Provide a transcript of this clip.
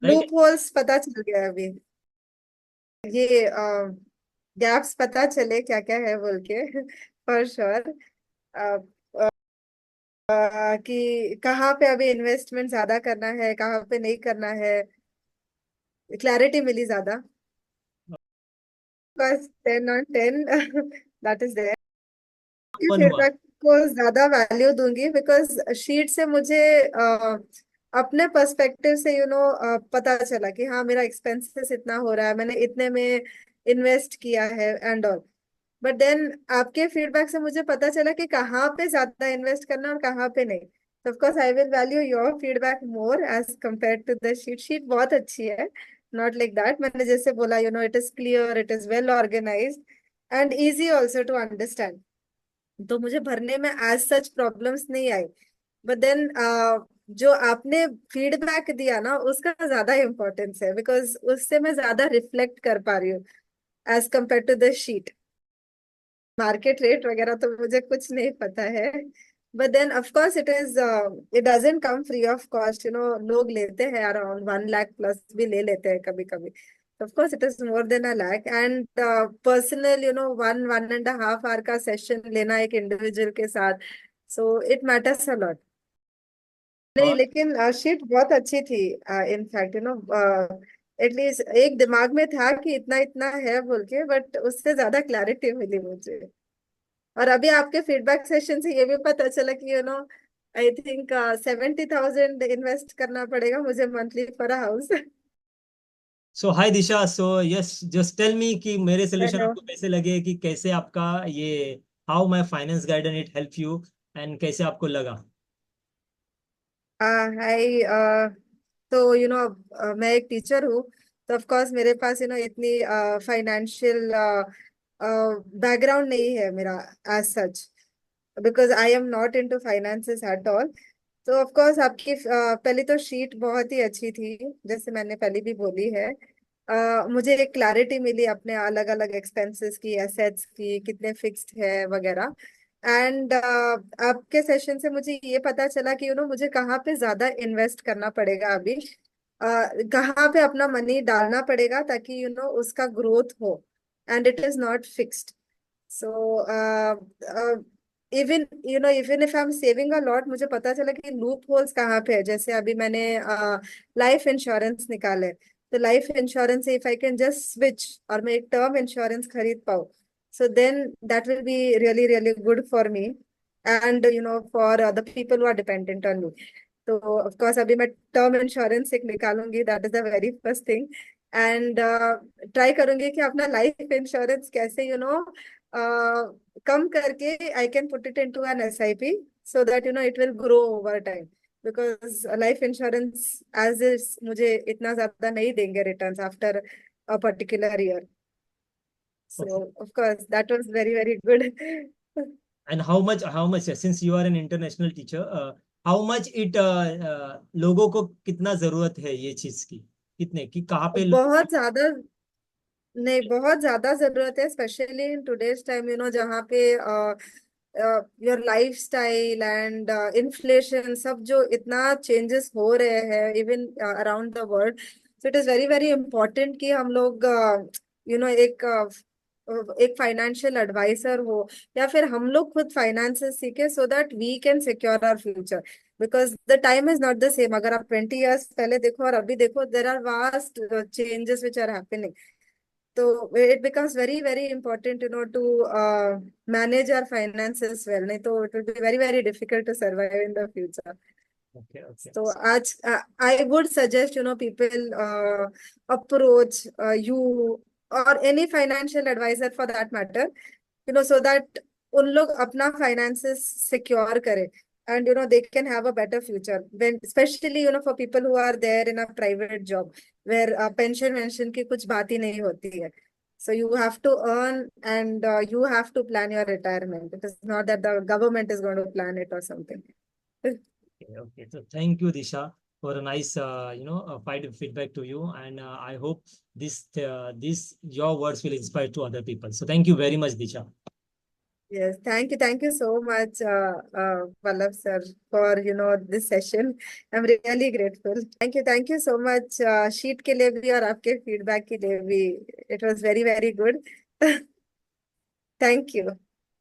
Right. Loop holes पता चल गया अभी। ये गैप्स पता चले क्या क्या है बोल के फॉर श्योर। कि कहाँ पे अभी इन्वेस्टमेंट ज्यादा करना है, कहाँ पे नहीं करना है, क्लैरिटी मिली ज्यादा। बस 10 on 10 दैट इज देयर। की ओपन हुआ। फीडबैक को ज्यादा वैल्यू दूंगी बिकॉज शीट से मुझे अपने पर्सपेक्टिव से पता चला कि हाँ मेरा एक्सपेंसेस इतना हो रहा है, मैंने इतने में इन्वेस्ट किया है एंड ऑल। बट देन आपके फीडबैक से मुझे पता चला कि कहाँ पे ज्यादा इन्वेस्ट करना और कहाँ पे नहीं। तो of course I will value your feedback more as compare to the sheet. Sheet बहुत अच्छी है, नॉट लाइक दैट। मैंने जैसे बोला it is clear, it is well organized and easy also to understand. तो मुझे भरने में एज सच प्रॉब्लम्स नहीं आई। बट देन जो आपने फीडबैक दिया ना उसका ज्यादा इम्पोर्टेंस है बिकॉज उससे मैं ज्यादा रिफ्लेक्ट कर पा रही हूँ as compare to the sheet. Market rate वगैरह तो मुझे कुछ नहीं पता है। But then of course it doesn't come free of cost. लोग लेते हैं अराउंड 1 लाख प्लस भी ले लेते हैं कभी कभी। Of course it is more than a lakh and personal 1.5 hour का सेशन लेना एक इंडिविजुअल के साथ। So it matters a lot. नहीं और लेकिन शीट बहुत अच्छी थी। इनफैक्ट एटलीस्ट एक दिमाग में था कि इतना इतना है बोल के, बट उससे ज्यादा क्लैरिटी मिली मुझे। और अभी आपके फीडबैक सेशन से ये भी पता चला कि आई थिंक 70,000 इन्वेस्ट करना पड़ेगा मुझे monthly for a house. So hi Disha, so yes, just tell me कि मेरे सोल्यूशन हेलो। आपको कैसे लगे, कि कैसे आपका ये how my finance guidance it help you, and कैसे आपको लगा। हाय। तो मैं एक टीचर हूँ। तो ऑफ कोर्स मेरे पास इतनी फाइनेंशियल बैकग्राउंड नहीं है मेरा as such, because I am not into finances at all. तो ऑफ कोर्स आपकी पहली तो शीट बहुत ही अच्छी थी, जैसे मैंने पहले भी बोली है। मुझे एक क्लैरिटी मिली अपने अलग अलग एक्सपेंसेस की, एसेट्स की, कितने फिक्स्ड है वगैरह। एंड आपके सेशन से मुझे ये पता चला कि मुझे कहाँ पे ज्यादा इन्वेस्ट करना पड़ेगा अभी, कहाँ पे अपना मनी डालना पड़ेगा ताकि उसका ग्रोथ हो and it is not fixed. So even if I am saving a lot, मुझे पता चला कि लूप होल्स कहाँ पे है। जैसे अभी मैंने लाइफ इंश्योरेंस निकाले, तो लाइफ इंश्योरेंस से if I can just switch और मैं एक टर्म इंश्योरेंस खरीद पाऊँ, so then that will be really really good for me and for the people who are dependent on me. तो ऑफ कोर्स अभी मैं टर्म इंश्योरेंस एक निकालूंगी, that is the very first thing. And try करूंगी कि अपना life insurance कैसे कम करके I can put it into an SIP so that it will grow over time. Because life insurance as is मुझे इतना ज्यादा नहीं देंगे returns after a particular year. Okay. So of course that was very very good. And how much since you are an international teacher, how much it, लोगों को कितना जरूरत है ये चीज की, कितने की कहाँ पे बहुत ज्यादा। नहीं, बहुत ज्यादा जरूरत है स्पेशली इन टुडेज टाइम जहाँ पे your life style and inflation सब जो इतना चेंजेस हो रहे हैं even around the world. So it is very very important कि हम लोग एक फाइनेंशियल एडवाइजर हो या फिर हम लोग खुद फाइनेंसेस सीखे so that we can secure our future. Because the time is not the same. अगर आप 20 years पहले देखो और अभी देखो, there are vast changes which are happening. So it becomes very, very important, to manage our finances well. नहीं तो it will be very, very difficult to survive in the future. Okay okay. So आज I would suggest, people approach you or any financial advisor for that matter, so that उन लोग अपना finances secure करे and they can have a better future when especially for people who are there in a private job where pension mention की कुछ बात ही नहीं होती है. So you have to earn and you have to plan your retirement. It is not that the government is going to plan it or something. Okay, so thank you, Disha, for a nice, feedback to you, and I hope this your words will inspire to other people. So thank you very much, Disha. Yes, thank you so much, Vallabh sir, for this session. I'm really grateful. Thank you so much, sheet के लिए भी और आपके feedback के लिए भी. It was very very good. Thank you.